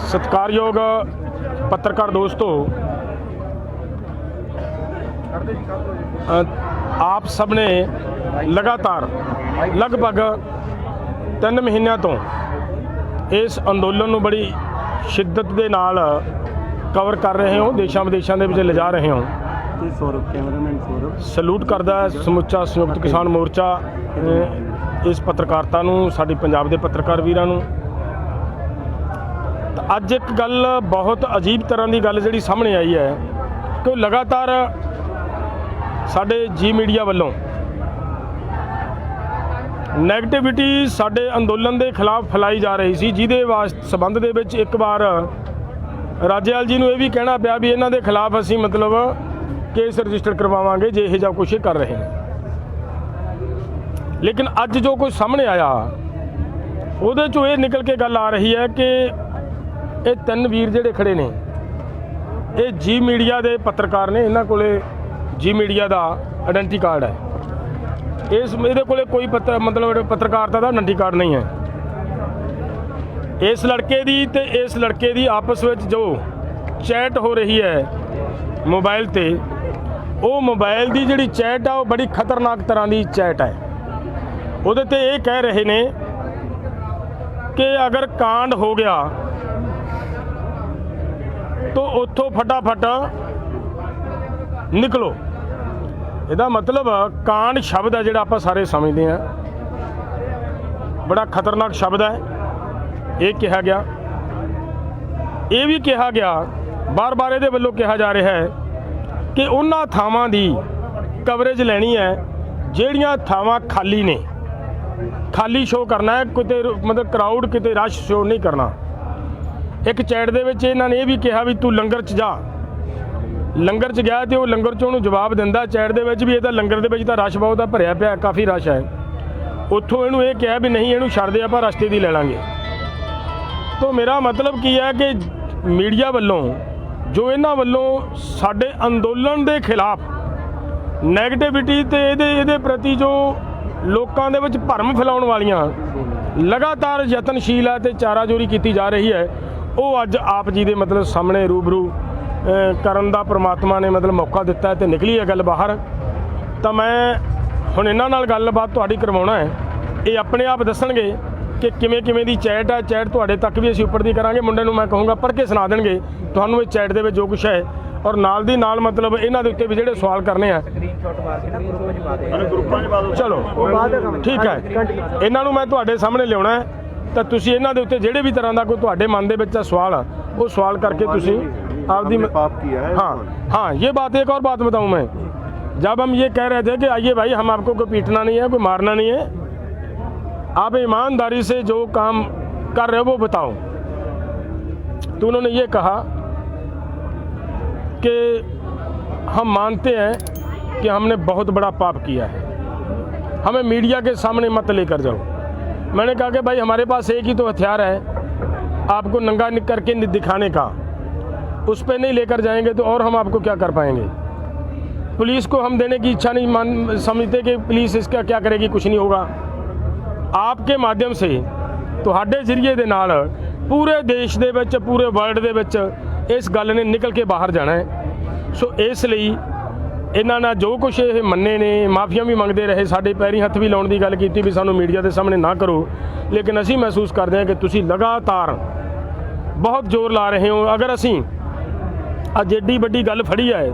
सत्कारयोग पत्रकार दोस्तों, आप सब ने लगातार लगभग 3 महीनों तो इस अंदोलन नूं बड़ी शिद्दत दे नाल कवर कर रहे हो, देशों विदेशों के ले जा रहे हो। सलूट करदा समुचा संयुक्त किसान मोर्चा इस पत्रकारिता नूं, साडी पंजाब दे पत्रकार वीरां नूं। अज एक गल बहुत अजीब तरह की गल जिहड़ी सामने आई है कि लगातार साडे जी मीडिया वालों नैगेटिविटी साडे अंदोलन के खिलाफ फैलाई जा रही सी, जिहदे संबंध दे विच एक बार राजेवाल जी नूं ये भी कहना पिया भी इन्हां दे खिलाफ असीं मतलब केस रजिस्टर करवावांगे जे इह जिहा कुछ कर रहे हैं। लेकिन अज जो कुछ सामने आया उहदे चों ये निकल के गल आ रही है कि ये 3 वीर जिहड़े खड़े ने ये जी मीडिया के पत्रकार ने, इन्हां कोले जी मीडिया का आइडेंटिटी कार्ड है। इस ये कोले कोई मतलब पत्रकारिता का आइडेंटिटी कार्ड नहीं है। इस लड़के दी ते इस लड़के दी आपस में जो चैट हो रही है मोबाइल ते, वो मोबाइल की जिहड़ी चैट है वो बड़ी खतरनाक तरह की चैट है। उहदे ते ये कह रहे ने कि अगर कांड हो गया तो उत्थों फटाफट निकलो। इहदा मतलब कांड शब्द है जिहड़ा आपां सारे समझते हैं, बड़ा खतरनाक शब्द है। ये कहा गया, ये भी कहा गया, बार बार ये वालों कहा जा रहा है कि उन्हां थावां दी कवरेज लैनी है जिहड़ियां थावां खाली ने, खाली शो करना है, किते मतलब क्राउड किते रश शो नहीं करना। एक चैट दे विच इन्हां ने यह भी कहा भी तू लंगर च जा, लंगर च गया तो लंगर चों जवाब दिंदा चैट दे विच भी इहदा लंगर दे विच तां रश बहुत है, भरिया पिया, काफ़ी रश है। उत्थों इहनूं ये कहा भी नहीं इहनूं छड्ड दे आपां रस्ते दी लै लांगे। तो मेरा मतलब की है कि मीडिया वालों जो इन्हां वालों साडे अंदोलन के खिलाफ नैगेटिविटी ते इहदे प्रति जो लोगों के विच भरम फैलाउण वालियां लगातार यतनशील है तो चाराजोरी की जा रही है, वो अज आप जी के मतलब सामने रूबरू करन दा परमात्मा ने मतलब मौका दिता है तो निकली है गल बाहर। तो मैं हुण इन्हां नाल गलबात तुहाडी करवाउणा है, ये अपने आप दसणगे कि किवें किवें दी चैट है। चैट तुहाडे तक भी असीं उपर दी करांगे, मुंडे नूं मैं कहूँगा पढ़ के सुना देणगे तुहानूं इस चैट दे विच जो कुछ है, और नाल दी नाल मतलब इन्हां दे उत्ते भी जिहड़े सवाल करने हैं चलो ठीक है, इन्हां नूं मैं तुहाडे सामने लियाउणा है। तो तुसीं इन्हां दे उत्ते जिहड़े भी तरह का कोई तुहाडे मन दे विच सवाल वो सवाल करके तुसीं आपदी पाप किया है। हाँ, ये बात एक और बात बताऊँ मैं, जब हम ये कह रहे थे कि आइए भाई हम आपको कोई पीटना नहीं है, कोई मारना नहीं है, आप ईमानदारी से जो काम कर रहे हो वो बताओ। तो उन्होंने ये कहा कि हम मानते हैं कि हमने बहुत बड़ा पाप किया है, हमें मीडिया के सामने मत लेकर जाओ। मैंने कहा कि भाई हमारे पास एक ही तो हथियार है आपको नंगा करके दिखाने का, उस पर नहीं लेकर जाएंगे तो और हम आपको क्या कर पाएंगे। पुलिस को हम देने की इच्छा नहीं समझते कि पुलिस इसका क्या करेगी, कुछ नहीं होगा। आपके माध्यम से तुहाडे जरिए दे नाल पूरे देश दे विच पूरे वर्ल्ड दे विच इस गल ने निकल के बाहर जाना है। सो इसलिए इन्हां ने जो कुछ ये मन्ने ने, माफिया भी मंगते रहे, साडे पैरी हत्थ भी लाउण दी गल कीती भी सानू मीडिया के सामने ना करो, लेकिन असीं महसूस करते हैं कि तुसीं लगातार बहुत जोर ला रहे हो। अगर असीं अज एड्डी वड्डी गल फड़ी है,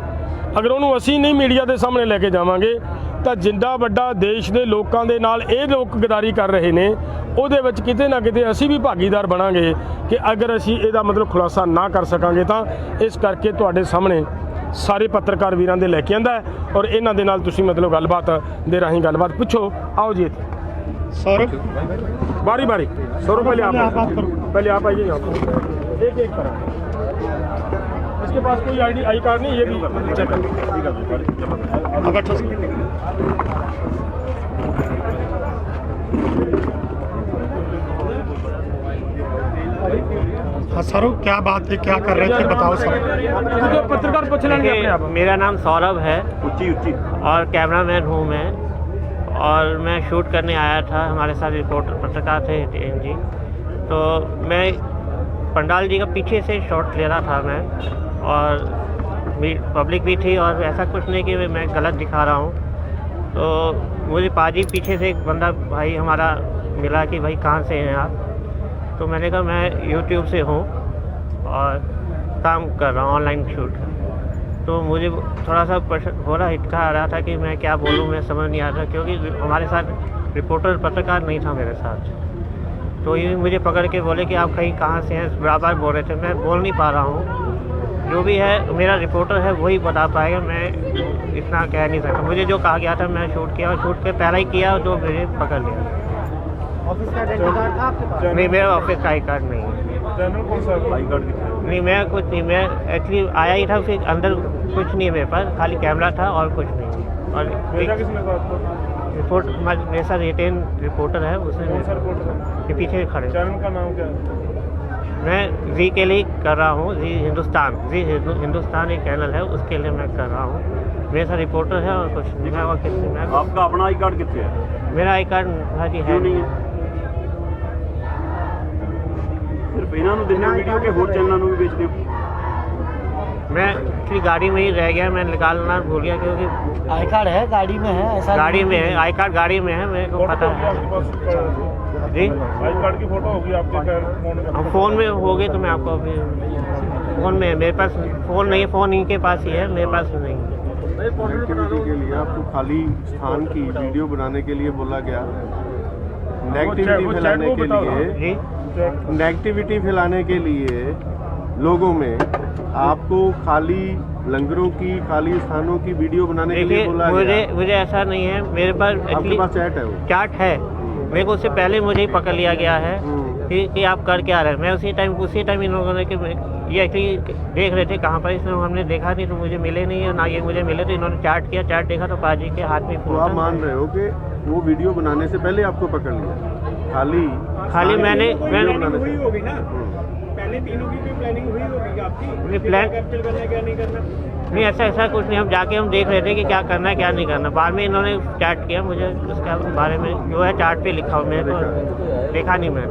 अगर उन्होंने असीं नहीं मीडिया के सामने लैके जावांगे तो जिंदा वड्डा देश के लोगों के नाल ये लोग गदारी कर रहे हैं, उहदे विच किते ना किते असीं भी भागीदार बनांगे कि अगर असीं इहदा मतलब खुलासा ना कर सकांगे। तो इस करके तुहाडे सामने सारे पत्रकार वीरां दे लैके आंदा है, और इन्हां दे नाल तुसीं मतलब गलबात दे राहीं गलबात पुछो। आओ जी सौरभ, बारी बारी सौरभ पहले आप आइए यहाँ पर, एक तरह इसके पास कोई आई कार्ड नहीं, ये भी चेक हाँ सर, क्या बात है, क्या कर रहे थे, बताओ सर। तो पत्रकार पूछ लेंगे अपने आप। मेरा नाम सौरभ है और कैमरामैन हूँ मैं, और मैं शूट करने आया था। हमारे साथ रिपोर्टर पत्रकार थे एन जी। तो मैं पंडाल जी का पीछे से शॉट ले रहा था मैं, और पब्लिक भी थी, और ऐसा कुछ नहीं कि मैं गलत दिखा रहा हूँ। तो मुझे पाजी पीछे से एक बंदा भाई हमारा मिला कि भाई कहाँ से हैं आप। तो मैंने कहा मैं यूट्यूब से हूँ और काम कर रहा हूँ ऑनलाइन शूट। तो मुझे थोड़ा सा हो रहा हिचका आ रहा था कि मैं क्या बोलूँ, मैं समझ नहीं आ रहा, क्योंकि हमारे साथ रिपोर्टर पत्रकार नहीं था मेरे साथ। तो ये मुझे पकड़ के बोले कि आप कहीं कहाँ से हैं, बराबर बोल रहे थे। मैं बोल नहीं पा रहा हूँ, जो भी है मेरा रिपोर्टर है वही बता पाएगा, मैं इतना कह नहीं सकता। मुझे जो कहा गया था मैं शूट किया, और शूट के पहले ही किया, जो मुझे पकड़ लिया। ऑफिस का आइडेंटिटी कार्ड था आपके पास? नहीं, मेरा ऑफिस का आई कार्ड नहीं है। चैनल कौन सा आई कार्ड? नहीं, मैं कुछ नहीं, मैं एक्चुअली आया ही था, फिर अंदर कुछ नहीं है मेरे पास, खाली कैमरा था और कुछ नहीं। और किसने कहा आपको? रिपोर्ट मेरे साथ रिटेन रिपोर्टर है, उसने के पीछे खड़े। चैनल का नाम क्या है? मैं जी के लिए कर रहा हूँ, जी हिंदुस्तान एक चैनल है, उसके लिए मैं कर रहा हूँ। मेरे साथ रिपोर्टर है और कुछ नहीं है। और किसी में आपका अपना आई कार्ड कितने है? मेरा आई कार्ड हाजी है नहीं है। सिर्फ इन्हों देने वीडियो के होर चैनलों भी बेचते हो? मैं एक्चुअली गाड़ी में ही रह गया, मैं निकालना भूल गया, क्योंकि आई कार्ड है गाड़ी में है, ऐसा गाड़ी में है, आई कार्ड गाड़ी में है, मेरे को पता है जी। आई कार्ड की फोटो होगी आपके फोन में? हम फ़ोन में हो गए तो मैं आपको अभी फ़ोन में, मेरे पास फ़ोन नहीं है, फ़ोन इनके पास ही है, मेरे पास नहीं है। नेगेटिविटी के लिए आपको खाली स्थान की वीडियो बनाने के लिए बोला गया, नेगेटिविटी फैलाने के लिए, जी नेगेटिविटी फैलाने के लिए लोगों में आपको खाली लंगरों की, खाली स्थानों की वीडियो बनाने के लिए देखिए, बोला गया। मुझे ऐसा नहीं है, मेरे पास आपके पास चैट है? वो चार्ट है मेरे को, उससे पहले मुझे ही पकड़ लिया गया है कि आप कर क्या रहे हैं। मैं उसी टाइम इन लोगों ने कि ये एक्चुअली देख रहे थे कहाँ पर, इसमें हमने देखा नहीं, तो मुझे मिले नहीं है ना, ये मुझे मिले, तो इन्होंने चार्ट किया, चार्ट देखा तो पाजी के हाथ में तो फोन आप था। मान रहे हो कि वो वीडियो बनाने से पहले आपको पकड़ लिया? खाली मैंने हुई होगी ना, पहले तीनों की कोई प्लानिंग हुई होगी आपकी? प्लान कैप्चर करना क्या नहीं करना? नहीं, ऐसा कुछ नहीं। हम जाके हम देख रहे थे कि क्या करना है क्या नहीं करना। बाद में इन्होंने चार्ट किया, मुझे उसके बारे में जो है चार्ट पे लिखा हो, मेरे को देखा नहीं मैं।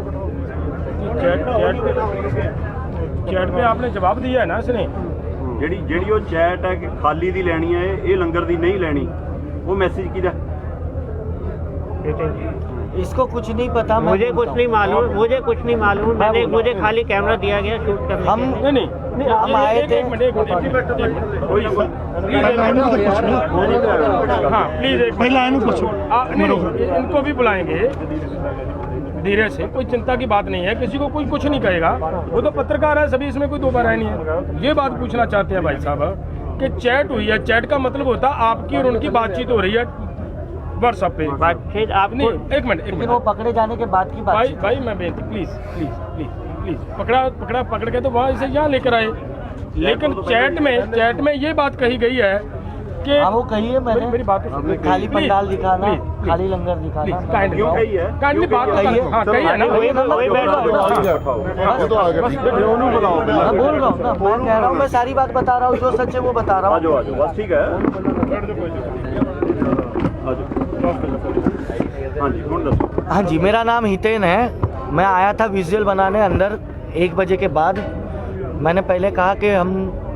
चैट पे आपने जवाब दिया है ना इसने? ਜਿਹੜੀ ਉਹ ਚੈਟ ਹੈ ਕਿ ਖਾਲੀ ਦੀ ਲੈਣੀ ਹੈ, ਇਹ ਲੰਗਰ ਦੀ ਨਹੀਂ ਲੈਣੀ, ਉਹ ਮੈਸੇਜ ਕਿਹਦਾ? इसको कुछ नहीं पता, मैं मुझे कुछ नहीं मालूम, मुझे खाली कैमरा दिया गया शूट करने हम के लिए। नहीं हम आए थे। एक मिनट हाँ प्लीज एक पहले आए ना पूछो। नहीं, इनको भी बुलाएंगे धीरे से, कोई चिंता की बात नहीं है, किसी को कोई कुछ नहीं कहेगा, वो तो पत्रकार है सभी, इसमें कोई दो बार नहीं है। ये बात पूछना चाहते हैं भाई साहब कि चैट हुई है, चैट का मतलब होता है आपकी और उनकी बातचीत हो रही है व्हाट्सएप पे। बातचीत आप नहीं, एक मिनट लेकिन वो पकड़े जाने के बाद की बात। भाई मैं बेनती, प्लीज पकड़ के तो वहाँ इसे यहाँ लेकर आए। लेकिन चैट में ये बात कही गई है कि हाँ वो कही है मैंने, मेरी बात तो खाली पंडाल दिखाना, खाली लंगर दिखाना। क्यों कही है? काइंडली बात कही है। हाँ कही है ना, वही बैठो। मैं बोल रहा हूँ ना, मैं कह रहा हूँ, मैं सारी बात बता रहा हूँ, जो सच है वो बता रहा हूँ। आ जाओ बस ठीक है। हाँ जी, हुण दसो। हाँ जी, मेरा नाम हितेन है। मैं आया था विजुअल बनाने अंदर 1 बजे के बाद। मैंने पहले कहा कि हम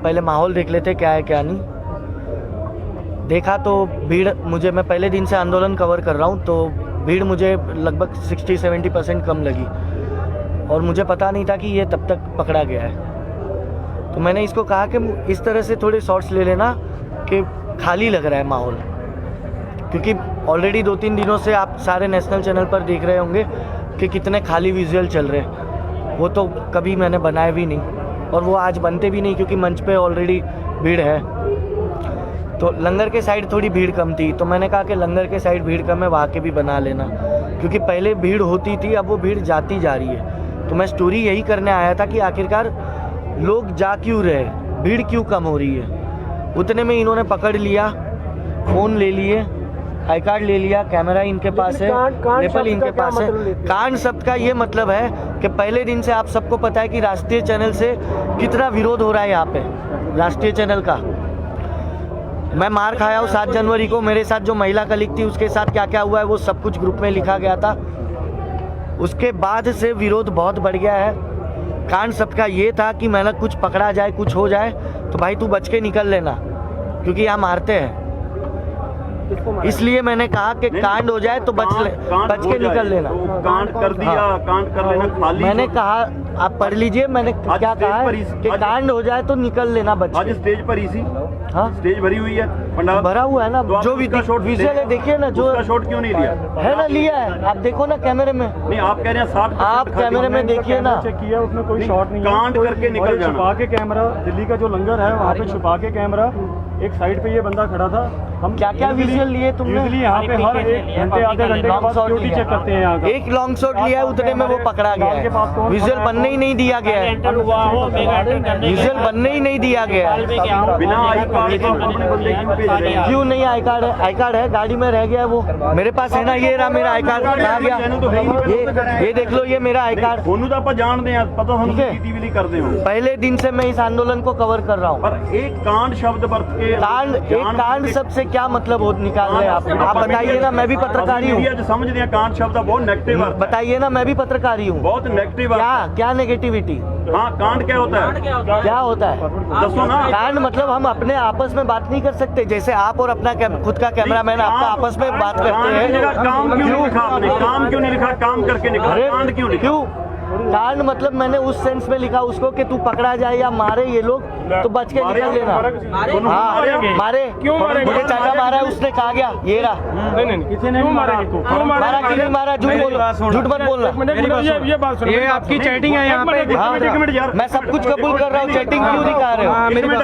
पहले माहौल देख लेते क्या है क्या नहीं। देखा तो भीड़, मैं पहले दिन से आंदोलन कवर कर रहा हूँ, तो भीड़ मुझे लगभग 60-70% कम लगी, और मुझे पता नहीं था कि ये तब तक पकड़ा गया है। तो मैंने इसको कहा कि इस तरह से थोड़े शॉट्स ले लेना कि खाली लग रहा है माहौल, क्योंकि ऑलरेडी 2-3 दिनों से आप सारे नेशनल चैनल पर देख रहे होंगे कि कितने खाली विजुअल चल रहे हैं। वो तो कभी मैंने बनाए भी नहीं, और वो आज बनते भी नहीं, क्योंकि मंच पे ऑलरेडी भीड़ है। तो लंगर के साइड थोड़ी भीड़ कम थी, तो मैंने कहा कि लंगर के साइड भीड़ कम है, वहाँ के भी बना लेना, क्योंकि पहले भीड़ होती थी, अब वो भीड़ जाती जा रही है। तो मैं स्टोरी यही करने आया था कि आखिरकार लोग जा क्यों रहे, भीड़ क्यों कम हो रही है। उतने में इन्होंने पकड़ लिया, फ़ोन ले लिए, आई कार्ड ले लिया, कैमरा इनके पास है, पेपर इनके पास है। कांड शब्द का ये मतलब है कि पहले दिन से आप सबको पता है कि राष्ट्रीय चैनल से कितना विरोध हो रहा है यहाँ पे, राष्ट्रीय चैनल का। मैं मार खाया हूँ 7 जनवरी को, मेरे साथ जो महिला कलीग थी उसके साथ क्या क्या हुआ है वो सब कुछ ग्रुप में लिखा गया था। उसके बाद से विरोध बहुत बढ़ गया है। कांड सबका ये था कि मैंने कुछ पकड़ा जाए, कुछ हो जाए तो भाई तू बच के निकल लेना, क्योंकि यहाँ मारते हैं। इसलिए मैंने कहा कि कांड हो जाए तो बच के निकल लेना। तो कांड कर दिया, कांड कर लेना खाली। मैंने कहा आप पढ़ लीजिए, मैंने क्या कहा है कि कांड हो जाए तो निकल लेना बच आज के। स्टेज पर इसी हाँ स्टेज भरी हुई है, पंडाल भरा हुआ है ना, तो जो विजुअल है देखिए ना, जो उसका शॉट क्यों नहीं लिया? है ना लिया है, आप देखो ना कैमरे में, नहीं आप कह रहे हैं 60% आप कैमरे में देखिए ना। चेक किया, उसमें कोई शॉट नहीं है। कांड करके निकल जाना। छुपा के कैमरा, दिल्ली का जो लंगर है वहाँ पे छुपा के कैमरा, एक साइड पे ये बंदा खड़ा था। हम क्या क्या विजुअल लिए तुमने? यूजुअली यहाँ पे हर 1 घंटे आधे घंटे के बाद लॉन्ग शॉट सिक्योरिटी चेक करते हैं यहाँ का। एक लॉन्ग शॉट लिया है, उतने में वो पकड़ा गया है। विजुअल बनने ही नहीं दिया गया है, विजुअल बनने ही नहीं दिया गया है। बिना आई कार्ड के अपने बंदे क्यों भेज रहे हैं? क्यों नहीं? आई कार्ड है, आई कार्ड है, गाड़ी में रह गया है वो। मेरे पास है ना, ये रहा मेरा आई कार्ड, कहाँ गया? ये देख लो, ये मेरा आई कार्ड। ਉਹਨੂੰ ਤਾਂ ਆਪਾਂ ਜਾਣਦੇ ਆ, ਪਤਾ ਸਾਨੂੰ ठीक है। सीसीटीवी ਲਈ ਕਰਦੇ ਹੋ। पहले दिन से मैं इस आंदोलन को कवर कर रहा हूँ। पर एक कांड शब्द बरत के कांड, एक कांड सबसे क्या मतलब हो निकाल रहे हैं आप बताइए ना। मैं भी पत्रकारी हूँ, ਅੱਜ ਸਮਝਦੇ ਆ ਕਾਂਡ शब्द ਦਾ बहुत नेगेटिव अर्थ है, बताइए ना, मैं भी पत्रकारी हूँ। बहुत नेगेटिव क्या अर्थ। क्या नेगेटिविटी, हाँ कांड क्या होता है? क्या होता है? दसो ना। कांड मतलब हम अपने आपस में बात नहीं कर सकते, जैसे आप और अपना खुद का कैमरामैन आपका आपस में बात करते हैं। काम क्यों नहीं लिखा आपने? काम क्यों नहीं लिखा? काम करके निकला, अरे कांड क्यों लिखा? क्यों कांड मतलब मैंने उस सेंस में लिखा उसको कि तू पकड़ा जाए या मारे ये लोग तो बच के निकल लेना। हाँ मारे, क्यों मारेंगे? मुझे चाचा मारा है, उसने कहा गया ये रहा। नहीं क्यों मारेंगे? क्यों मारा कि नहीं मारा? झूठ मत बोलना। ये बात सुनो, ये आपकी चैटिंग है यहाँ पे। हाँ, एक मिनट यार, मैं सब कुछ कबूल कर रहा हूँ, चैटिंग क्यों दिखा रहे हो?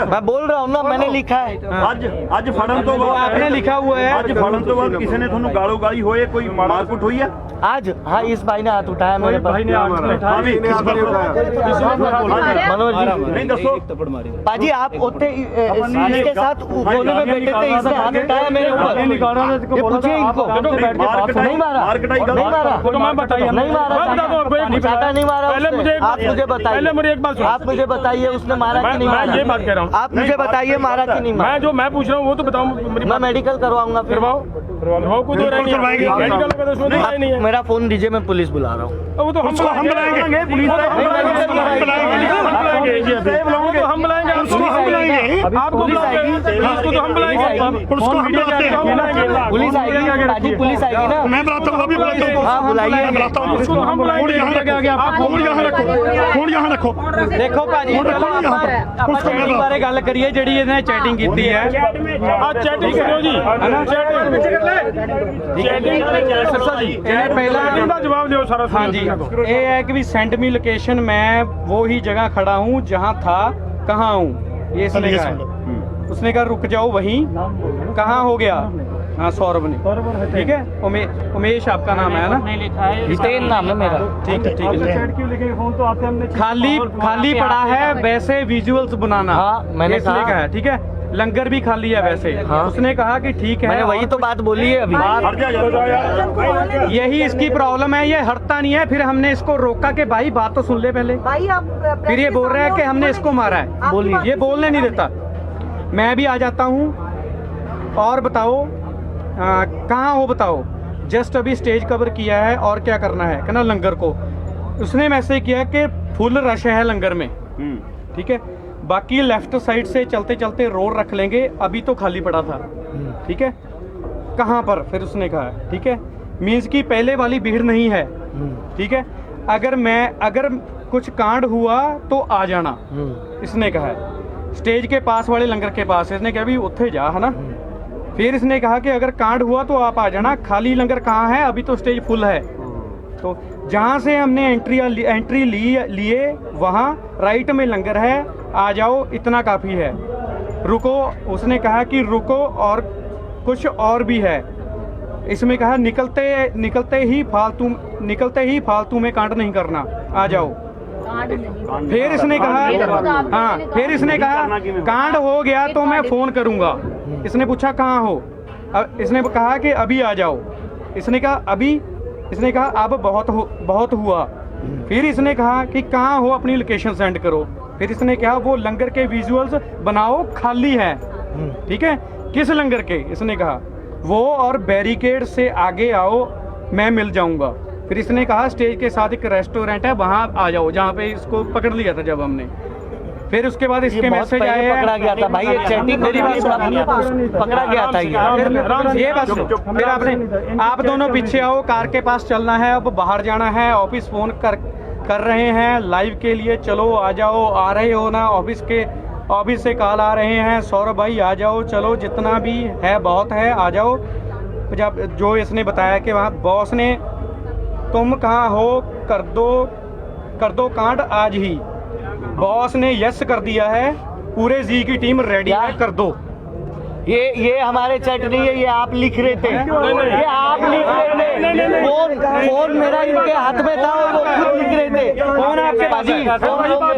मैं बोल रहा हूँ ना, मैंने लिखा है। ਅੱਜ ਫੜਨ ਤੋਂ ਬਾਅਦ आपने लिखा हुआ है। ਅੱਜ ਫੜਨ ਤੋਂ ਬਾਅਦ ਕਿਸੇ ਨੇ ਤੁਹਾਨੂੰ ਗਾਲੋ ਗਾਲੀ ਹੋਏ, ਕੋਈ ਮਾਰਕੁੱਟ ਹੋਈ ਹੈ? आज हाँ इस भाई ने हाथ उठाया मेरे भाई ने हाथ पर। उठाया। हाँ भी, किस बात पर? मनोज जी नहीं दसो। पाजी आप उतने इसके साथ कोने में बैठे थे, इसने हाथ उठाया मेरे ऊपर। ये पूछिए इनको, नहीं मारा, नहीं मारा, तो मैं बताइए, नहीं मारा, चाटा नहीं मारा। पहले मुझे आप मुझे बताइए, पहले मुझे एक बात सुनो। आप मुझे बताइए उसने मारा कि नहीं मैं मारा? ये बात कह रहा हूँ, आप मुझे बताइए मारा कि नहीं मारा? मैं जो मैं पूछ रहा हूँ वो तो बताऊँ। मैं मेडिकल करवाऊंगा फिर। करवाओ को तो मेडिकल का तो उसमें तो नहीं है। मेरा फोन दीजिए, मैं पुलिस बुला रहा हूँ। वो तो हम बुलाएंगे, पुलिस हम बुलाएंगे, उसको हम बुलाएंगे, आपको बुलाएंगे, उसको तो हम बुलाएंगे, पुलिस आएगी, पाजी पुलिस आएगी ना। मैं बुलाता हूँ, अभी बुलाता हूँ। हाँ बुलाइए, मैं बुलाता हूँ। उसको हम बुलाएंगे। फोन यहाँ रखो, फोन यहाँ रखो। देखो भाजी ਆਪਾਂ ਚੈਟਿੰਗ ਬਾਰੇ ਗੱਲ ਕਰੀਏ ਜਿਹੜੀ ਇਹਨੇ ਚੈਟਿੰਗ ਕੀਤੀ ਹੈ। आज चैटिंग करो जी, चैटिंग सरसा जी, ਇਹਨੇ ਪਹਿਲਾਂ जवाब दो सारा। हाँ जी, ये है कि भी सेंड मी लोकेशन, मैं वो ही जगह खड़ा हूँ जहाँ था, कहाँ हूँ ये इसने कहा है। उसने कहा रुक जाओ वहीं, कहाँ हो गया? हाँ सौरभ ने, ठीक है। उमेश आपका नाम है ना? हितेन नाम है मेरा। ठीक है ठीक है। क्यों लिखे फोन तो आते हमने खाली पड़ा है वैसे विजुअल्स बनाना। हाँ, मैंने इसलिए कहा। कहा है, ठीक है। लंगर भी खाली है वैसे। हाँ। उसने कहा कि ठीक है, मैंने वही तो बात बोली है अभी। यही इसकी प्रॉब्लम है, ये हटता नहीं है। फिर हमने इसको रोका कि भाई बात तो सुन ले पहले। भाई आप फिर ये बोल रहा है कि हमने इसको मारा है। बोलिए। ये बोलने नहीं देता। मैं भी आ जाता हूँ। और बताओ कहाँ हो? बताओ। जस्ट अभी स्टेज कवर किया है और क्या करना है? कहना लंगर को। उसने मैसेज किया कि फुल रश है लंगर में, ठीक है। बाकी लेफ्ट साइड से चलते चलते रोड रख लेंगे, अभी तो खाली पड़ा था, ठीक है। कहाँ पर? फिर उसने कहा, ठीक है, मीन्स की पहले वाली भीड़ नहीं है, ठीक है। अगर कुछ कांड हुआ तो आ जाना, इसने कहा है। स्टेज के पास वाले लंगर के पास, इसने कहा भी उत्थे जा, है ना। फिर इसने कहा कि अगर कांड हुआ तो आप आ जाना, खाली लंगर कहाँ है? अभी तो स्टेज फुल है। तो जहाँ से हमने एंट्री लिए वहाँ राइट में लंगर है, आ जाओ, इतना काफ़ी है। रुको, उसने कहा कि रुको और कुछ और भी है। इसमें कहा निकलते ही फालतू में कांड नहीं करना, आ जाओ। फिर इसने कहा, हाँ, फिर इसने कहा कांड हो गया तो मैं फ़ोन करूँगा। इसने पूछा कहाँ हो? इसने कहा कि अभी आ जाओ। इसने कहा अभी? इसने कहा अब बहुत हुआ, फिर इसने कहा कि कहाँ हो, अपनी लोकेशन सेंड करो। फिर इसने कहा वो लंगर के विजुअल्स बनाओ, खाली है। ठीक है, किस लंगर के? इसने कहा वो और बैरिकेड से आगे आओ, मैं मिल जाऊंगा। फिर इसने कहा स्टेज के साथ एक रेस्टोरेंट है, वहाँ आ जाओ, जहाँ पे इसको पकड़ लिया था जब हमने। फिर उसके बाद इसके मैसेज आए हैं, पकड़ा गया था भाई, ये चैटिंग मेरी बात पकड़ा गया था ये बस। फिर आप दोनों पीछे आओ, कार के पास चलना है, अब बाहर जाना है, ऑफिस फोन कर रहे हैं लाइव के लिए, चलो आ जाओ, आ रहे हो ना? ऑफिस से कॉल आ रहे हैं, सौरभ भाई आ जाओ, चलो जितना भी है बहुत है, आ जाओ। जब जो इसने बताया कि वहाँ बॉस ने तुम कहाँ हो, कर दो कांड आज ही। बॉस ने यस कर दिया है, पूरे जी की टीम रेडी है, कर दो। ये हमारे चैट नहीं है, ये आप लिख रहे थे, ये आप लिख रहे थे। फोन मेरा इनके हाथ में था और वो खुद लिख रहे थे। फोन आपके पास है?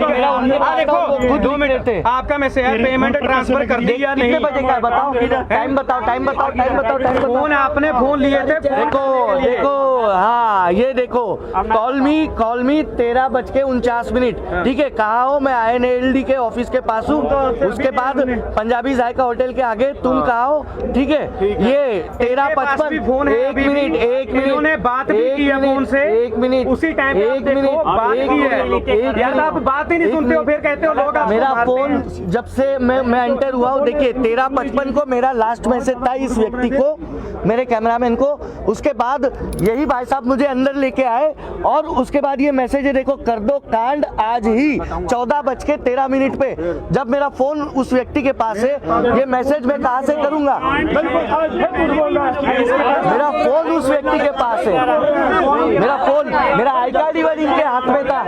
मेरा उनके पास था, वो खुद 2 मिनट थे। आपका मैसेज है, पेमेंट ट्रांसफर कर दी या नहीं? कितने बजे का है बताओ, टाइम बताओ। फोन आपने फोन लिए थे? देखो हाँ, ये देखो, कॉल मी 13:49। ठीक है, कहाँ हो? मैं INLD के ऑफिस के पास हूँ। उसके बाद पंजाबी जायका होटल के आगे, तुम कहाँ हो? ठीक है, ये 13:55। फोन है, एक मिनट इन्होंने बात भी की है फोन से, एक मिनट उसी टाइम पे आप देखो बात की है। या तो आप बात ही नहीं सुनते हो, फिर कहते हो लोग आपको मेरा मारते फोन हैं। जब से मैं एंटर हुआ हूँ, देखिए 13:55 को मेरा लास्ट मैसेज था इस व्यक्ति को, मेरे कैमरामैन को। उसके बाद यही भाई साहब मुझे अंदर लेके आए और उसके बाद ये मैसेज है, देखो कर दो कांड आज ही 14:13 पे। जब मेरा फोन उस व्यक्ति के पास है, ये मैसेज मैं कहाँ से करूंगा? मेरा फोन उस व्यक्ति के पास है, मेरा आई कार्ड इनके हाथ में था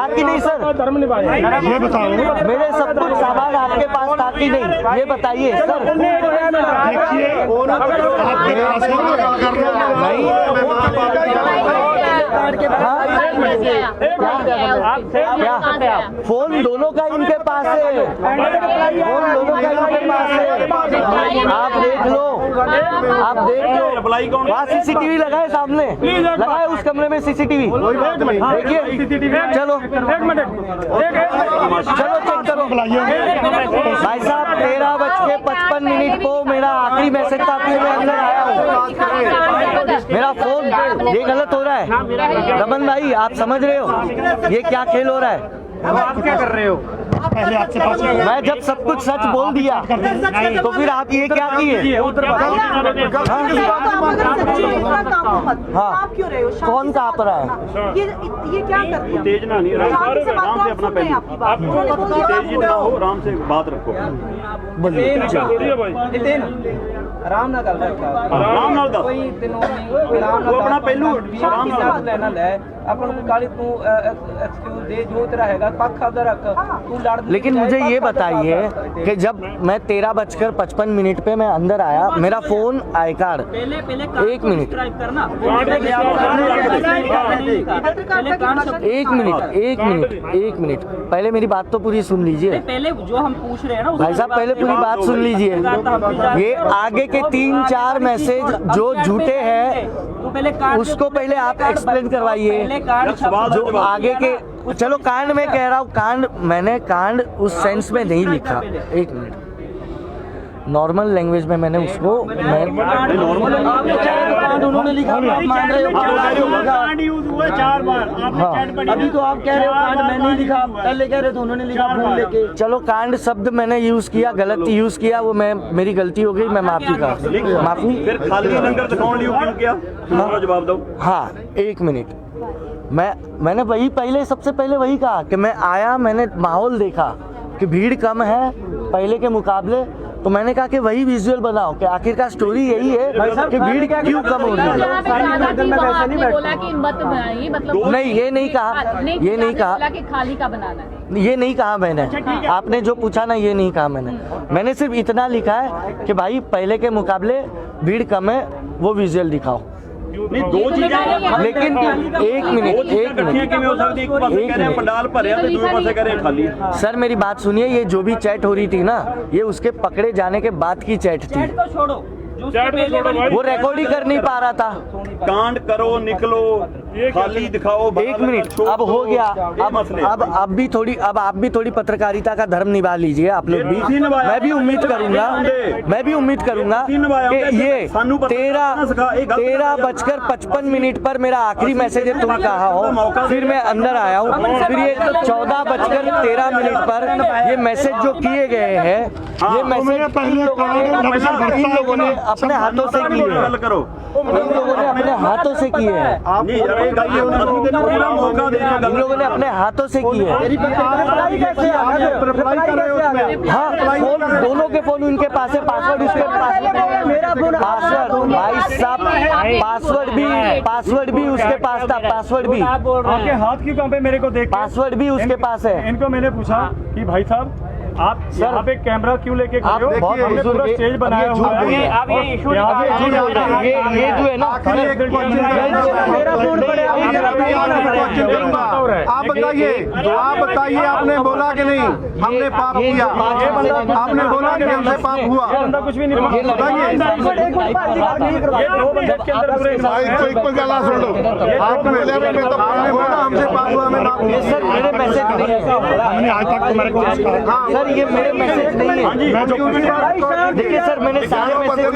कि नहीं सर? ये बताओ, मेरे सब कुछ सामान आपके पास था कि नहीं, ये बताइए सर। देखिए आपके फोन दोनों का इनके पास है, फोन दोनों का इनके पास है। आप देख लो, वहाँ CCTV लगाए, सामने लगाए, उस कमरे में CCTV देखिए। चलो चेक करो भाई साहब। 13:55 को मेरा आखिरी मैसेज था, फिर मैं अंदर आया हूँ। मेरा फोन, ये गलत हो रहा है रमन भाई, आप समझ रहे हो ये क्या खेल हो रहा है? अब आप क्या कर रहे हो? पहले आपसे बात मैं जब सब कुछ सच बोल दिया तो फिर आप ये क्या किए? हाँ, कौन कहाँ पर है? ये क्या कर दिया? तेज ना नहीं, आराम से अपना तेज ना हो, आराम से बात रखो। आराम ना कर आराम नाल दस। कोई दिनों में आराम ना वो अपना पहलू आराम नाल लेना ले अपन को गाली तू एक्सक्यूज दे जो तेरा हैगा पक्ष अदर रख तू लड़। लेकिन मुझे ये बताइए कि जब मैं 13:55 पे मैं अंदर आया, मेरा फोन आई कार्ड, एक मिनट पहले मेरी बात तो पूरी सुन लीजिए। पहले जो हम पूछ रहे हैं ना भाई साहब, पहले पूरी बात सुन लीजिए। ये आगे के 3-4 मैसेज जो झूठे हैं उसको पहले आप एक्सप्लेन करवाइए। जो आगे के, चलो कांड में कह रहा हूँ, मैंने कांड उस सेंस में नहीं लिखा। एक मिनट, नॉर्मल लैंग्वेज में मैंने उसको उन्होंने लिखा, मान रहे हो कांड यूज हुआ 4 बार, आपने अभी तो आप कह रहे हो कांड मैंने नहीं लिखा, पहले कह रहे थे उन्होंने लिखा फोन लेके। चलो कांड शब्द मैंने यूज किया, गलत यूज किया, वो मेरी गलती हो गई, मैं माफी का माफी। फिर खाली लंगर दिखाने लिए क्यों किया? पूरा जवाब दो। हाँ, एक मिनट, मैंने वही सबसे पहले वही कहा कि मैं आया, मैंने माहौल देखा कि भीड़ कम है पहले के मुकाबले, तो मैंने कहा कि वही विजुअल बनाओ कि आखिरकार स्टोरी यही है कि भीड़ क्यों कम हो रही है। नहीं, ये नहीं कहा, खाली का बनाना है, ये नहीं कहा मैंने। आपने जो पूछा ना, ये नहीं कहा मैंने सिर्फ इतना लिखा है कि भाई पहले के मुकाबले भीड़ कम है, वो विजुअल दिखाओ। नहीं, दो चीजें, लेकिन एक मिनट हो सकती, एक पासे कह रहे हैं पंडाल भरे हैं, दूसरे पासे कह रहे हैं खाली। सर मेरी बात सुनिए, ये जो भी चैट हो रही थी ना, ये उसके पकड़े जाने के बाद की चैट थी। चैट को छोड़ो, वो रिकॉर्ड ही कर नहीं पा रहा था। कांड करो, निकलो, खाली दिखाओ। एक मिनट, अब हो गया। अब आप भी थोड़ी पत्रकारिता का धर्म निभा लीजिए आप लोग भी। मैं भी उम्मीद करूंगा कि ये 13:55 पर मेरा आखिरी मैसेज है तुम कहा हो, फिर मैं अंदर आया हूँ, फिर ये 14:13 पर ये मैसेज जो किए गए हैं, ये मैसेज इन लोगों ने अपने हाथों से किए हैं। इन लोगों ने अपने हाथों से किए हैं। इन लोगों ने अपने हाथों से किए हैं। हाँ, फोन दोनों के फोन उनके पास है, पासवर्ड उसके पास है। पासवर्ड भाई साहब, पासवर्ड भी उसके पास था। पासवर्ड भी आपके हाथ क्यों कांपे मेरे को देख? पासवर्ड भी उसके पास है। इनको मैंने पूछा कि भाई साहब आप यहाँ पे कैमरा क्यों लेके खड़े हो? बहुत हमने पूरा स्टेज बनाया हुआ है। आप ये इशू ये जो है ना, आप बताइए, आपने बोला कि नहीं हमने पाप किया? आपने बोला कि हमसे पाप हुआ? कुछ भी नहीं आपने बोला हमसे पाप हुआ, हमें माफ किया। सर मेरे मैसेज नहीं है सर, ये मेरे मैसेज नहीं है। देखिए सर, मैंने सारे मैसेज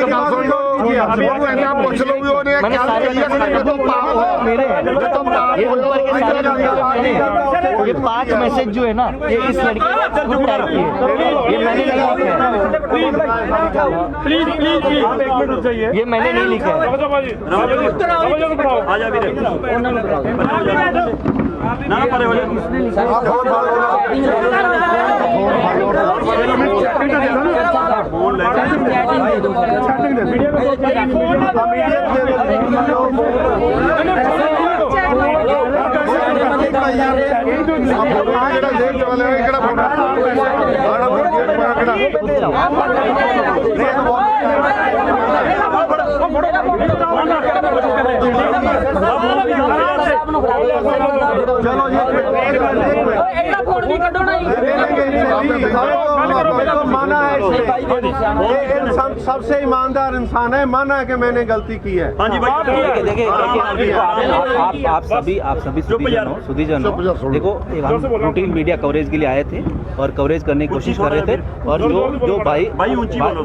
ये 5 मैसेज जो है ना, ये इस लड़की ने खुद टाइप किए, ये मैंने नहीं लिखा है। ये मैंने नहीं लिखा है। माना है, सबसे ईमानदार इंसान है, माना है कि मैंने गलती की है। हाँ जी भाई, देखिए आप सभी सुधीजन हो। देखो, हम रूटीन मीडिया कवरेज के लिए आए थे और कवरेज करने की कोशिश कर रहे थे, और जो भाई ऊंची बोलो।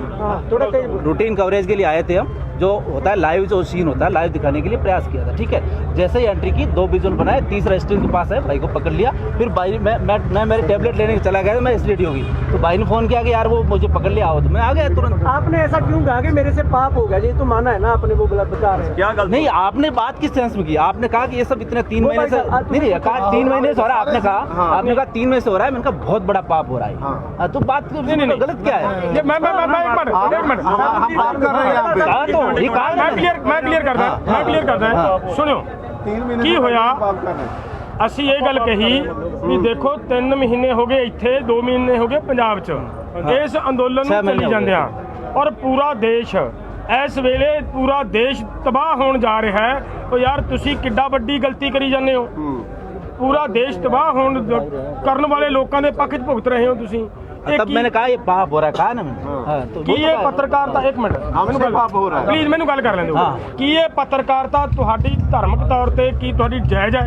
रूटीन कवरेज के लिए आए थे हम, जो होता है लाइव, जो सीन होता है लाइव दिखाने के लिए प्रयास किया था। ठीक है, जैसे ही एंट्री की 2 विजुअल बनाए, तीसरा स्टेशन के पास है, भाई को पकड़ लिया। फिर भाई मैं मेरे टेबलेट लेने चला गया, मैं एसिडिटी हो गई, तो भाई ने फोन किया कि यार वो मुझे पकड़ लिया आओ, तो मैं आ गया तुरंत। आपने ऐसा क्यों कहा कि मेरे से पाप हो गया? ये तो माना है ना आपने, वो गलत बता रहे हैं। क्या गलती? नहीं, आपने बात किस सेंस में की? आपने कहा कि ये सब इतने 3 महीने से नहीं कहा, 3 महीने से हो रहा है। आपने कहा 3 महीने से हो रहा है। मैंने कहा बहुत बड़ा पाप हो रहा है। तो बात गलत क्या है? मैं क्लियर करता है। सुनो, की होया ਅਸੀਂ ਇਹ ਗੱਲ ਕਹੀ ਵੀ ਦੇਖੋ 3 ਮਹੀਨੇ ਹੋ ਗਏ ਇੱਥੇ, 2 ਮਹੀਨੇ ਹੋ ਗਏ ਪੰਜਾਬ 'ਚ ਇਸ ਅੰਦੋਲਨ ਨੂੰ ਚੱਲੀ ਜਾਂਦੇ ਆ, ਔਰ ਪੂਰਾ ਦੇਸ਼ ਇਸ ਵੇਲੇ ਪੂਰਾ ਦੇਸ਼ ਤਬਾਹ ਹੋਣ ਜਾ ਰਿਹਾ ਹੈ। ਉਹ ਯਾਰ ਤੁਸੀਂ ਕਿੱਡਾ ਵੱਡੀ ਗਲਤੀ ਕਰੀ ਜਾਂਦੇ ਹੋ। ਪੂਰਾ ਦੇਸ਼ ਤਬਾਹ ਹੋਣ ਕਰਨ ਵਾਲੇ ਲੋਕਾਂ ਦੇ ਪੱਖ 'ਚ ਭੁਗਤ ਰਹੇ ਹੋ ਤੁਸੀਂ। तब मैंने कहा ये पाप हो रहा है, कहा ना मैंने। तो ਕੀ ਇਹ ਪੱਤਰਕਾਰਤਾ, ਇੱਕ ਮਿੰਟ ਪਲੀਜ਼ ਮੈਨੂੰ ਗੱਲ ਕਰ ਲੈਣ ਦਿਓ। ਕੀ ਇਹ ਪੱਤਰਕਾਰਤਾ ਤੁਹਾਡੀ ਧਾਰਮਿਕ ਤੌਰ ਤੇ ਕੀ ਤੁਹਾਡੀ ਜਾਇਜ਼ ਹੈ?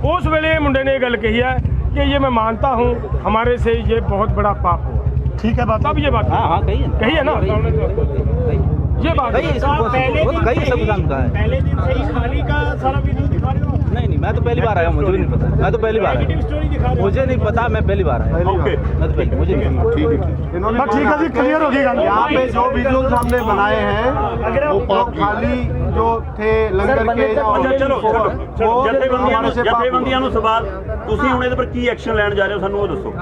उस वेले मुंडे ने गल कही है कि ये मैं मानता हूँ हमारे से ये बहुत बड़ा पाप हुआ। ठीक है बात, अब ये बात कही है ना, ये बात पहले दिन से ही खाली का सारा वीडियो दिखा रहे हो? नहीं, मैं तो पहली बार आया, मुझे भी नहीं पता। मैं तो पहली बार आया, मुझे नहीं पता, मैं पहली बार आया। मुझे ठीक है जी, क्लियर हो गई। यहाँ पे जो विजुअल्स हमने बनाए हैं वो खाली जो थे लंगर के, ਜਥੇਬੰਦੀਆਂ ਨੂੰ ਸਵਾਲ, ਤੁਸੀਂ ਹੁਣ ਇਹਦੇ ਪਰ ਕੀ ਐਕਸ਼ਨ ਲੈਣ ਜਾ ਰਹੇ ਹੋ, ਸਾਨੂੰ ਉਹ ਦੱਸੋ।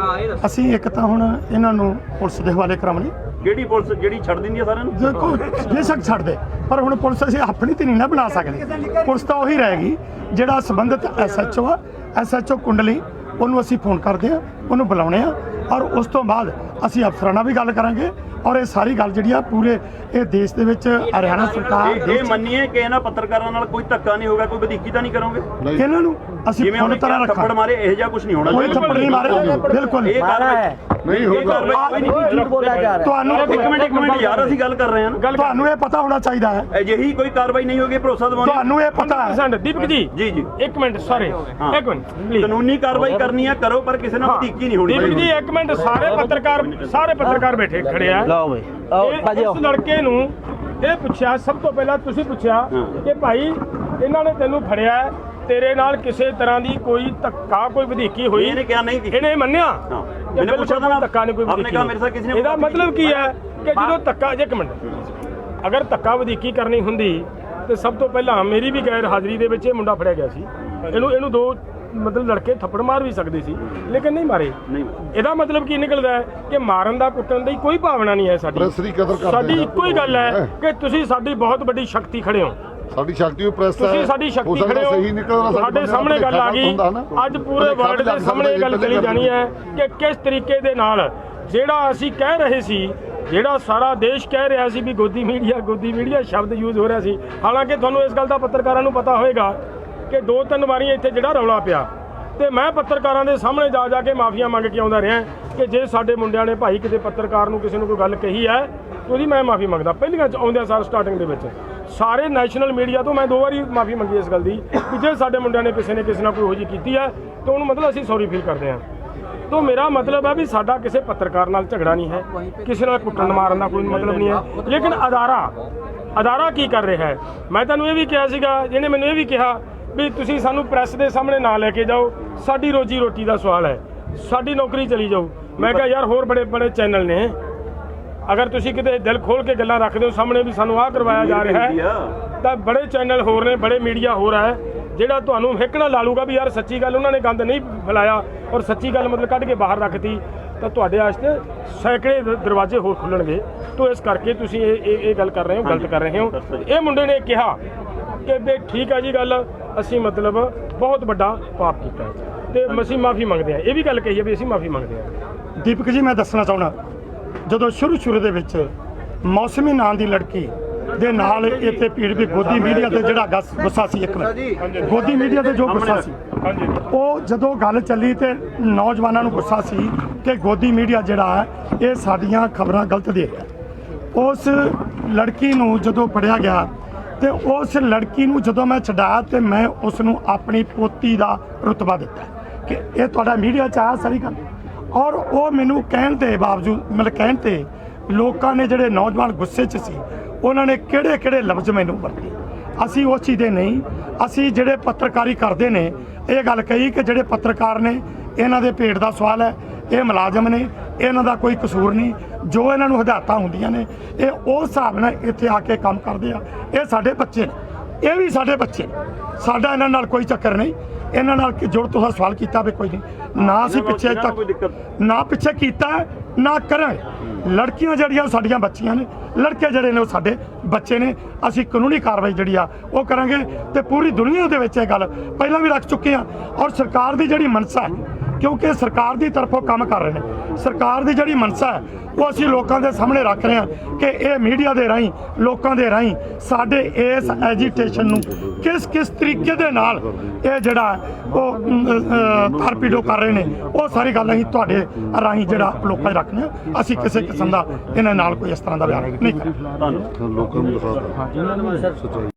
ਅਸੀਂ ਇੱਕ ਤਾਂ ਹੁਣ ਇਹਨਾਂ ਨੂੰ ਪੁਲਿਸ ਦੇ ਹਵਾਲੇ ਕਰਾਉਣੀ। ਕਿਹੜੀ ਪੁਲਿਸ ਜਿਹੜੀ ਛੱਡ ਦਿੰਦੀ ਹੈ ਸਾਰਿਆਂ ਨੂੰ? ਦੇਖੋ ਬੇਸ਼ੱਕ ਛੱਡ ਦੇ, ਪਰ ਹੁਣ ਪੁਲਿਸ ਅਸੀਂ ਆਪਣੀ ਤੇ ਨਹੀਂ ਨਾ ਬਣਾ ਸਕਦੇ। ਪੁਲਿਸ ਤਾਂ ਉਹੀ ਰਹੇਗੀ ਜਿਹੜਾ ਸੰਬੰਧਿਤ SHO ਆ, SHO ਕੁੰਡਲੀ, ਉਹਨੂੰ ਅਸੀਂ ਫੋਨ ਕਰਦੇ ਆ, ਉਹਨੂੰ ਬੁਲਾਉਣੇ ਆ, ਔਰ ਉਸ ਤੋਂ ਬਾਅਦ ਅਸੀਂ ਅਫਸਰਾਂ ਨਾਲ ਵੀ ਗੱਲ ਕਰਾਂਗੇ, ਔਰ ਇਹ ਸਾਰੀ ਗੱਲ ਜਿਹੜੀ ਆ ਪੂਰੇ ਇਹ ਦੇਸ਼ ਦੇ ਵਿੱਚ ਹਰਿਆਣਾ ਸਰਕਾਰ ਇਹ ਮੰਨੀਏ ਕਿ ਇਹਨਾਂ ਪੱਤਰਕਾਰਾਂ ਨਾਲ ਕੋਈ ਧੱਕਾ ਨਹੀਂ ਹੋਗਾ, ਕੋਈ ਵਧੀਕੀ ਤਾਂ ਨਹੀਂ ਕਰੋਗੇ? ਇਹਨਾਂ ਨੂੰ ਅਸੀਂ ਜਿਵੇਂ ਫੁੱਲ ਉਹਨੇ ਤਰ੍ਹਾਂ ਥੱਪੜ ਰੱਖਾਂਗੇ, ਮਾਰੇ ਇਹ ਜਿਹਾ ਕੁਝ ਨਹੀਂ ਹੋਣਾ ਕੋਈ ਥੱਪੜ ਨਹੀਂ ਮਾਰੇ, ਬਿਲਕੁਲ ਇਹ ਕਾਰਵਾਈ नहीं होगा। ਤੁਹਾਨੂੰ ਇੱਕ ਮਿੰਟ ਯਾਰ, ਅਸੀਂ ਗੱਲ ਕਰ ਰਹੇ ਹਾਂ ਨਾ। ਤੁਹਾਨੂੰ ਇਹ ਪਤਾ ਹੋਣਾ ਚਾਹੀਦਾ ਹੈ, ਅਜਿਹੀ ਕੋਈ ਕਾਰਵਾਈ ਨਹੀਂ ਹੋਗੀ ਭਰੋਸਾ ਦਿਵਾਉਣੀ। ਤੁਹਾਨੂੰ ਇਹ ਪਤਾ ਹੈ। दीपक जी जी जी एक मिनट सॉरी हाँ। एक मिनट प्लीज ਕਾਨੂੰਨੀ ਕਾਰਵਾਈ ਕਰਨੀ ਹੈ ਕਰੋ, ਪਰ ਕਿਸੇ ਨਾਲ ਵਧੀਕੀ ਨਹੀਂ ਹੋਣੀ। दीपक जी एक मिनट ਸਾਰੇ ਪੱਤਰਕਾਰ ਬੈਠੇ ਖੜੇ ਆ। लाओ भाई आओ भाजी आओ ਇਸ ਲੜਕੇ ਨੂੰ ਇਹ ਪੁੱਛਿਆ, ਸਭ ਤੋਂ ਪਹਿਲਾਂ ਤੁਸੀਂ ਪੁੱਛਿਆ ਕਿ ਭਾਈ ਇਹਨਾਂ ਨੇ ਤੈਨੂੰ ਫੜਿਆ ਹੈ, ਤੇਰੇ ਨਾਲ ਕਿਸੇ ਤਰ੍ਹਾਂ ਦੀ ਕੋਈ ਧੱਕਾ ਕੋਈ ਵਧੀਕੀ ਹੋਈ? ਇਹਨੇ ਕਿਹਾ ਨਹੀਂ ਕੀਤੀ। ਇਹਨੇ ਮੰਨਿਆ हाँ। कि मैंने पूछा था ना, ਧੱਕਾ ਨਹੀਂ ਕੋਈ आपने ਵਧੀਕੀ कहा मेरे साथ किसी ने ਇਹਦਾ कोई ਮਤਲਬ ਕੀ ਹੈ ਕਿ ਜਦੋਂ ਧੱਕਾ ਇੱਕ ਮਿੰਟ ਅਗਰ ਧੱਕਾ ਵਧੀਕੀ ਕਰਨੀ ਹੁੰਦੀ ਤੇ ਸਭ ਤੋਂ ਪਹਿਲਾਂ ਮੇਰੀ ਵੀ ਗੈਰ ਹਾਜ਼ਰੀ ਦੇ ਵਿੱਚ ਇਹ ਮੁੰਡਾ ਫੜਿਆ ਗਿਆ ਸੀ। ਇਹਨੂੰ ਦੋ ਮਤਲਬ ਲੜਕੇ ਥੱਪੜ ਮਾਰ ਵੀ ਸਕਦੇ ਸੀ, ਲੇਕਿਨ ਨਹੀਂ ਮਾਰੇ। ਨਹੀਂ। ਇਹਦਾ ਮਤਲਬ ਕੀ ਨਿਕਲਦਾ ਹੈ ਕਿ ਮਾਰਨ ਦਾ ਕੁੱਟਣ ਦੀ ਕੋਈ ਭਾਵਨਾ ਨਹੀਂ ਹੈ ਪ੍ਰੈਸ ਦੀ ਕਦਰ ਸਾਡੀ। ਕਰਦੇ ਸਾਡੀ ਹਾਂ। ਇੱਕੋ ਹੀ ਗੱਲ ਹੈ ਕਿ ਤੁਸੀਂ ਸਾਡੀ ਬਹੁਤ ਵੱਡੀ ਸ਼ਕਤੀ ਖੜੇ ਹੋ। ਸਾਡੀ ਸ਼ਕਤੀ ਉਹ ਪ੍ਰੈਸ ਹੈ, ਤੁਸੀਂ ਸਾਡੀ ਸ਼ਕਤੀ ਖੜੇ ਹੋ। ਸਹੀ ਨਿਕਲਣਾ ਸਾਡੇ ਸਾਹਮਣੇ ਗੱਲ ਆ ਗਈ, ਅੱਜ ਪੂਰੇ ਵਰਲਡ ਦੇ ਸਾਹਮਣੇ ਇਹ ਗੱਲ ਚਲੀ ਜਾਣੀ ਹੈ ਕਿ ਕਿਸ ਤਰੀਕੇ ਦੇ ਨਾਲ ਜਿਹੜਾ ਅਸੀਂ ਕਹਿ ਰਹੇ ਸੀ, ਜਿਹੜਾ ਸਾਰਾ ਦੇਸ਼ ਕਹਿ ਰਿਹਾ ਸੀ ਵੀ ਗੋਦੀ ਮੀਡੀਆ ਸ਼ਬਦ ਯੂਜ਼ ਹੋ ਰਿਹਾ ਸੀ। ਹਾਲਾਂਕਿ ਤੁਹਾਨੂੰ ਇਸ ਗੱਲ ਦਾ ਪੱਤਰਕਾਰਾਂ ਨੂੰ ਪਤਾ ਹੋਵੇਗਾ ਕਿ 2-3 ਵਾਰੀਆਂ ਇੱਥੇ ਜਿਹੜਾ ਰੌਲਾ ਪਿਆ ਤੇ ਮੈਂ ਪੱਤਰਕਾਰਾਂ ਦੇ ਸਾਹਮਣੇ ਜਾ ਕੇ ਮਾਫੀਆਂ ਮੰਗ ਕੇ ਆਉਂਦਾ ਰਿਹਾ ਕਿ ਜੇ ਸਾਡੇ ਮੁੰਡਿਆਂ ਨੇ ਭਾਈ ਕਿਤੇ ਪੱਤਰਕਾਰ ਨੂੰ ਕਿਸੇ ਨੂੰ ਕੋਈ ਗੱਲ ਕਹੀ ਹੈ ਤੇ ਉਹਦੀ ਮੈਂ ਮਾਫੀ ਮੰਗਦਾ। ਪਹਿਲੀਆਂ ਚ ਆਉਂਦਿਆਂ ਸਾਰ ਸਟਾਰਟਿੰਗ ਦੇ ਵਿੱਚ ਸਾਰੇ ਨੈਸ਼ਨਲ ਮੀਡੀਆ ਤੋਂ ਮੈਂ 2 ਵਾਰੀ ਮਾਫੀ ਮੰਗੀ ਇਸ ਗੱਲ ਦੀ ਕਿ ਜੇ ਸਾਡੇ ਮੁੰਡਿਆਂ ਨੇ ਕਿਸੇ ਨਾਲ ਕੋਈ ਇਹੋ ਜਿਹੀ ਕੀਤੀ ਹੈ ਤਾਂ ਉਹਨੂੰ ਮਤਲਬ ਅਸੀਂ ਸੌਰੀ ਫੀਲ ਕਰਦੇ ਹਾਂ। तो मेरा मतलब है भी साडा किसी पत्रकार नाल झगड़ा नहीं है, किसी नाल कुट्टन मारन दा कोई मतलब नहीं है, लेकिन अदारा की कर रहा है। मैं तुहानूं ये भी कहा सीगा, जिहने मैनूं ये भी कहा भी तुसीं सानूं प्रैस दे सामने ना लैके जाओ, साडी रोजी रोटी दा सवाल है, साडी नौकरी चली जाओ। मैं कहा यार होर बड़े बड़े चैनल ने, अगर तुसीं किते दिल खोल के गल्लां रखदे हो सामने भी सानूं आ करवाया जा रहा है, तां बड़े चैनल होर ने, बड़े मीडिया हो रहा है ਜਿਹੜਾ ਤੁਹਾਨੂੰ ਹਿੱਕਣਾ ਲਾ ਲੂਗਾ ਵੀ ਯਾਰ ਸੱਚੀ ਗੱਲ ਉਹਨਾਂ ਨੇ ਗੰਦ ਨਹੀਂ ਫੈਲਾਇਆ ਔਰ ਸੱਚੀ ਗੱਲ ਮਤਲਬ ਕੱਢ ਕੇ ਬਾਹਰ ਰੱਖਤੀ, ਤਾਂ ਤੁਹਾਡੇ ਵਾਸਤੇ ਸੈਂਕੜੇ ਦਰਵਾਜ਼ੇ ਹੋਰ ਖੁੱਲਣਗੇ। ਤੋਂ ਇਸ ਕਰਕੇ ਤੁਸੀਂ ਇਹ ਗੱਲ ਕਰ ਰਹੇ ਹੋ, ਗਲਤ ਕਰ ਰਹੇ ਹੋ। ਇਹ ਮੁੰਡੇ ਨੇ ਕਿਹਾ ਕਿ ਬਈ ਠੀਕ ਹੈ ਜੀ ਗੱਲ, ਅਸੀਂ ਮਤਲਬ ਬਹੁਤ ਵੱਡਾ ਪਾਪ ਕੀਤਾ ਹੈ ਤੇ ਅਸੀਂ ਮਾਫੀ ਮੰਗਦੇ ਹਾਂ। ਇਹ ਵੀ ਗੱਲ ਕਹੀ ਹੈ ਵੀ ਅਸੀਂ ਮਾਫੀ ਮੰਗਦੇ ਹਾਂ। ਦੀਪਕ ਜੀ ਮੈਂ ਦੱਸਣਾ ਚਾਹੁੰਦਾ, ਜਦੋਂ ਸ਼ੁਰੂ ਦੇ ਵਿੱਚ ਮੌਸਮੀ ਨਾਂ ਦੀ ਲੜਕੀ ਦੇ ਨਾਲ ਇੱਥੇ ਭੀੜ ਵੀ ਗੋਦੀ ਮੀਡੀਆ ਤੇ ਜਿਹੜਾ ਗੁੱਸਾ ਸੀ, ਇੱਕ ਮਿੰਟ, ਗੋਦੀ ਮੀਡੀਆ ਤੇ ਜੋ ਗੁੱਸਾ ਸੀ ਉਹ ਜਦੋਂ ਗੱਲ ਚੱਲੀ ਤੇ ਨੌਜਵਾਨਾਂ ਨੂੰ ਗੁੱਸਾ ਸੀ ਕਿ ਗੋਦੀ ਮੀਡੀਆ ਜਿਹੜਾ ਹੈ ਇਹ ਸਾਡੀਆਂ ਖਬਰਾਂ ਗਲਤ ਦੇ ਰਿਹਾ। ਉਸ ਲੜਕੀ ਨੂੰ ਜਦੋਂ ਫੜਿਆ ਗਿਆ ਤੇ ਉਸ ਲੜਕੀ ਨੂੰ ਜਦੋਂ ਮੈਂ ਛਡਾਇਆ ਤੇ ਮੈਂ ਉਸ ਨੂੰ ਆਪਣੀ ਪੋਤੀ ਦਾ ਰੁਤਬਾ ਦਿੱਤਾ ਕਿ ਇਹ ਤੁਹਾਡਾ ਮੀਡੀਆ 'ਚ ਆਇਆ ਸਾਰੀ ਗੱਲ। ਔਰ ਉਹ ਮੈਨੂੰ ਕਹਿਣ ਦੇ ਬਾਵਜੂਦ ਮਤਲਬ ਕਹਿਣ ਤੇ ਲੋਕਾਂ ਨੇ ਜਿਹੜੇ ਨੌਜਵਾਨ ਗੁੱਸੇ 'ਚ ਸੀ ਉਹਨਾਂ ਨੇ ਕਿਹੜੇ ਲਫ਼ਜ਼ ਮੈਨੂੰ ਵਰਤੇ। ਅਸੀਂ ਉਸ ਚੀਜ਼ ਦੇ ਨਹੀਂ, ਅਸੀਂ ਜਿਹੜੇ ਪੱਤਰਕਾਰੀ ਕਰਦੇ ਨੇ ਇਹ ਗੱਲ ਕਹੀ ਕਿ ਜਿਹੜੇ ਪੱਤਰਕਾਰ ਨੇ ਇਹਨਾਂ ਦੇ ਪੇਟ ਦਾ ਸਵਾਲ ਹੈ, ਇਹ ਮੁਲਾਜ਼ਮ ਨੇ, ਇਹਨਾਂ ਦਾ ਕੋਈ ਕਸੂਰ ਨਹੀਂ, ਜੋ ਇਹਨਾਂ ਨੂੰ ਹਦਾਇਤਾਂ ਹੁੰਦੀਆਂ ਨੇ ਇਹ ਉਸ ਹਿਸਾਬ ਨਾਲ ਇੱਥੇ ਆ ਕੇ ਕੰਮ ਕਰਦੇ ਆ। ਇਹ ਸਾਡੇ ਬੱਚੇ ਨੇ, ਇਹ ਵੀ ਸਾਡੇ ਬੱਚੇ ਨੇ, ਸਾਡਾ ਇਹਨਾਂ ਨਾਲ ਕੋਈ ਚੱਕਰ ਨਹੀਂ। ਇਹਨਾਂ ਨਾਲ ਜੋ ਤੁਸੀਂ ਸਵਾਲ ਕੀਤਾ ਵੀ ਕੋਈ ਨਹੀਂ, ਨਾ ਅਸੀਂ ਪਿੱਛੇ ਤੱਕ ਨਾ ਪਿੱਛੇ ਕੀਤਾ ਨਾ ਕਰਾਂਗੇ। ਲੜਕੀਆਂ ਜਿਹੜੀਆਂ ਸਾਡੀਆਂ ਬੱਚੀਆਂ ਨੇ, ਲੜਕੇ ਜਿਹੜੇ ਨੇ ਉਹ ਸਾਡੇ ਬੱਚੇ ਨੇ। ਅਸੀਂ ਕਾਨੂੰਨੀ ਕਾਰਵਾਈ ਜਿਹੜੀ ਆ ਉਹ ਕਰਾਂਗੇ ਤੇ ਪੂਰੀ ਦੁਨੀਆ ਦੇ ਵਿੱਚ ਇਹ ਗੱਲ ਪਹਿਲਾਂ ਵੀ ਰੱਖ ਚੁੱਕੇ ਆ। ਔਰ ਸਰਕਾਰ ਦੀ ਜਿਹੜੀ ਮਨਸਾ ਹੈ, ਕਿਉਂਕਿ ਸਰਕਾਰ ਦੀ ਤਰਫੋਂ ਕੰਮ ਕਰ ਰਹੇ ਨੇ, ਸਰਕਾਰ ਦੀ ਜਿਹੜੀ ਮਨਸਾ ਹੈ ਉਹ ਅਸੀਂ ਲੋਕਾਂ ਦੇ ਸਾਹਮਣੇ ਰੱਖ ਰਹੇ ਹਾਂ ਕਿ ਇਹ ਮੀਡੀਆ ਦੇ ਰਾਹੀਂ, ਲੋਕਾਂ ਦੇ ਰਾਹੀਂ ਸਾਡੇ ਇਸ ਐਜੀਟੇਸ਼ਨ ਨੂੰ ਕਿਸ ਤਰੀਕੇ ਦੇ ਨਾਲ ਇਹ ਜਿਹੜਾ ਉਹ ਟਾਰਪੀਡੋ ਕਰ ਰਹੇ ਨੇ, ਉਹ ਸਾਰੀ ਗੱਲ ਅਸੀਂ ਤੁਹਾਡੇ ਰਾਹੀਂ ਜਿਹੜਾ ਲੋਕਾਂ 'ਚ ਰੱਖਦੇ ਹਾਂ। ਅਸੀਂ ਕਿਸੇ ਕਿਸਮ ਦਾ ਇਹਨਾਂ ਨਾਲ ਕੋਈ ਇਸ ਤਰ੍ਹਾਂ ਦਾ ਬਿਆਨ ਨਹੀਂ ਕਰਾਂਗੇ। ਲੋਕਾਂ ਨੂੰ ਦਿਖਾ